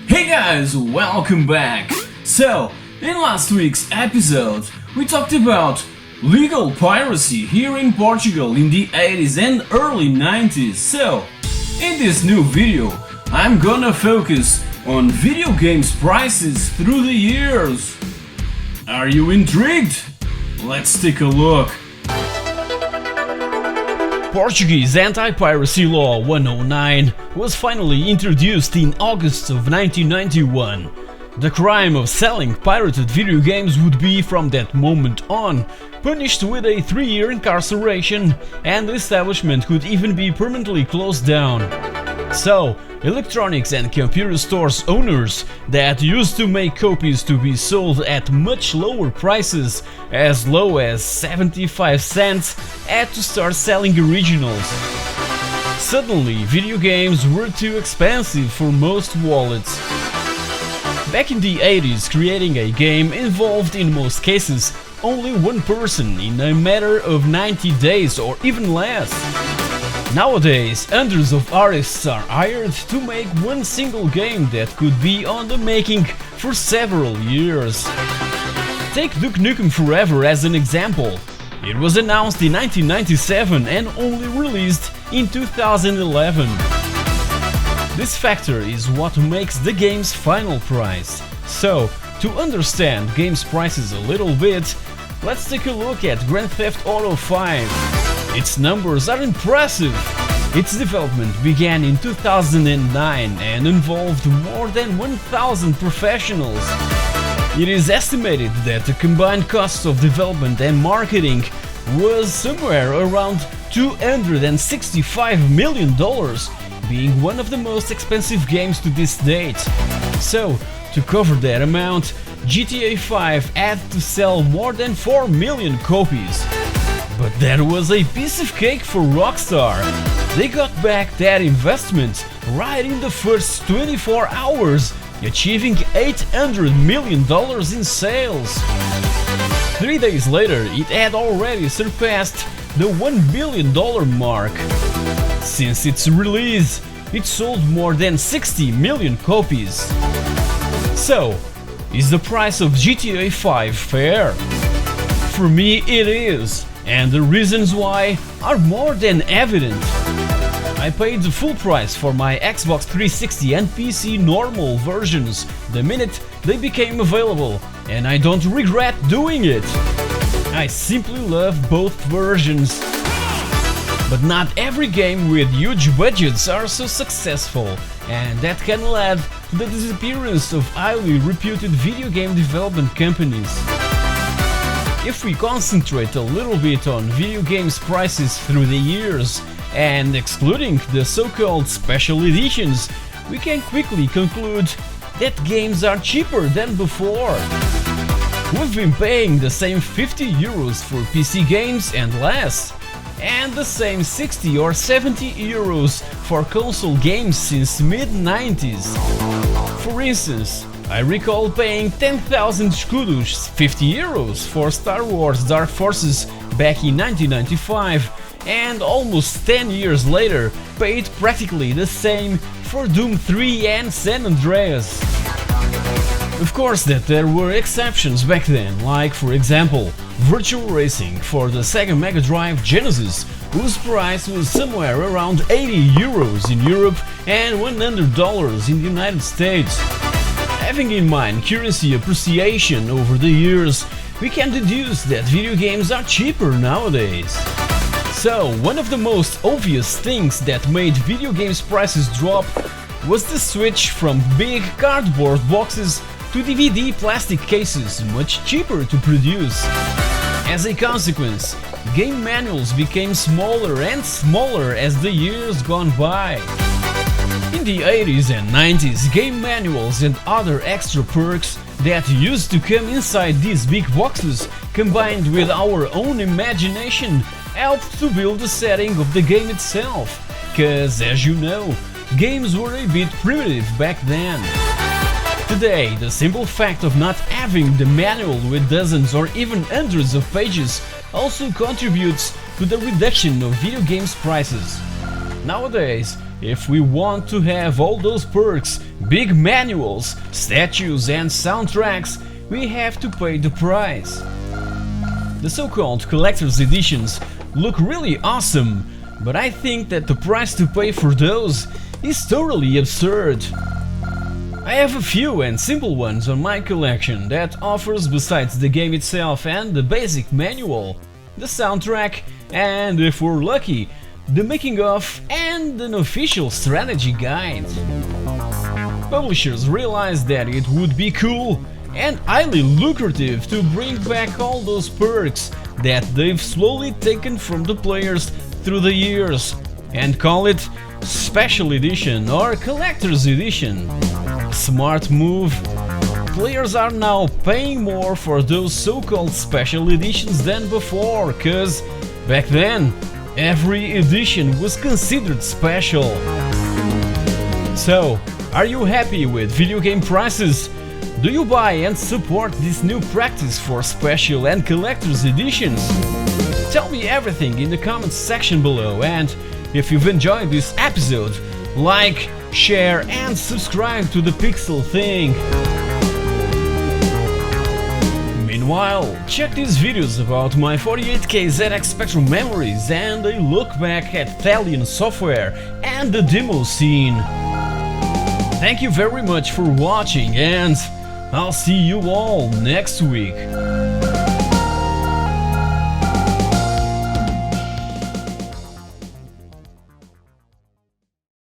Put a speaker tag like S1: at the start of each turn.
S1: Hey guys, welcome back! So, in last week's episode, we talked about legal piracy here in Portugal in the 80s and early 90s. So, in this new video, I'm gonna focus on video games prices through the years. Are you intrigued? Let's take a look.
S2: Portuguese Anti-Piracy Law 109 was finally introduced in August of 1991. The crime of selling pirated video games would be, from that moment on, punished with a 3-year incarceration, and the establishment could even be permanently closed down. So, electronics and computer stores owners that used to make copies to be sold at much lower prices, as low as 75 cents, had to start selling originals. Suddenly, video games were too expensive for most wallets. Back in the 80s, creating a game involved in most cases only one person in a matter of 90 days or even less. Nowadays, hundreds of artists are hired to make one single game that could be on the making for several years. Take Duke Nukem Forever as an example. It was announced in 1997 and only released in 2011. This factor is what makes the game's final price. So, to understand games prices a little bit, let's take a look at Grand Theft Auto 5. Its numbers are impressive. Its development began in 2009 and involved more than 1,000 professionals. It is estimated that the combined cost of development and marketing was somewhere around $265 million, being one of the most expensive games to this date. So, to cover that amount, GTA 5 had to sell more than 4 million copies. But that was a piece of cake for Rockstar. They got back that investment right in the first 24 hours, achieving $800 million in sales. 3 days later, it had already surpassed the $1 billion mark. Since its release, it sold more than 60 million copies. So, is the price of GTA 5 fair? For me, it is. And the reasons why are more than evident. I paid the full price for my Xbox 360 and PC normal versions the minute they became available, and I don't regret doing it. I simply love both versions. But not every game with huge budgets are so successful, and that can lead to the disappearance of highly reputed video game development companies. If we concentrate a little bit on video games prices through the years, and excluding the so-called special editions, we can quickly conclude that games are cheaper than before. We've been paying the same 50 euros for PC games and less, and the same 60 or 70 euros for console games since mid-90s. For instance, I recall paying 10,000 escudos, 50 euros, for Star Wars Dark Forces back in 1995, and almost 10 years later paid practically the same for Doom 3 and San Andreas. Of course that there were exceptions back then, like for example Virtual Racing for the Sega Mega Drive Genesis, whose price was somewhere around 80 euros in Europe and $100 in the United States. Having in mind currency appreciation over the years, we can deduce that video games are cheaper nowadays. So, one of the most obvious things that made video games prices drop was the switch from big cardboard boxes to DVD plastic cases, much cheaper to produce. As a consequence, game manuals became smaller and smaller as the years gone by. In the 80s and 90s, game manuals and other extra perks that used to come inside these big boxes, combined with our own imagination, helped to build the setting of the game itself, cause as you know, games were a bit primitive back then. Today, the simple fact of not having the manual with dozens or even hundreds of pages also contributes to the reduction of video games prices. Nowadays, if we want to have all those perks, big manuals, statues and soundtracks, we have to pay the price. The so-called collector's editions look really awesome, but I think that the price to pay for those is totally absurd. I have a few and simple ones on my collection that offers, besides the game itself and the basic manual, the soundtrack and, if we're lucky, the making of and an official strategy guide. Publishers realized that it would be cool and highly lucrative to bring back all those perks that they've slowly taken from the players through the years and call it Special Edition or Collector's Edition. Smart move. Players are now paying more for those so-called special editions than before, cause back then every edition was considered special. So, are you happy with video game prices? Do you buy and support this new practice for special and collector's editions? Tell me everything in the comments section below, and if you've enjoyed this episode, like, share and subscribe to the pixelthing. Meanwhile, check these videos about my 48K ZX Spectrum memories and a look back at Thalion software and the demo scene. Thank you very much for watching, and I'll see you all next week.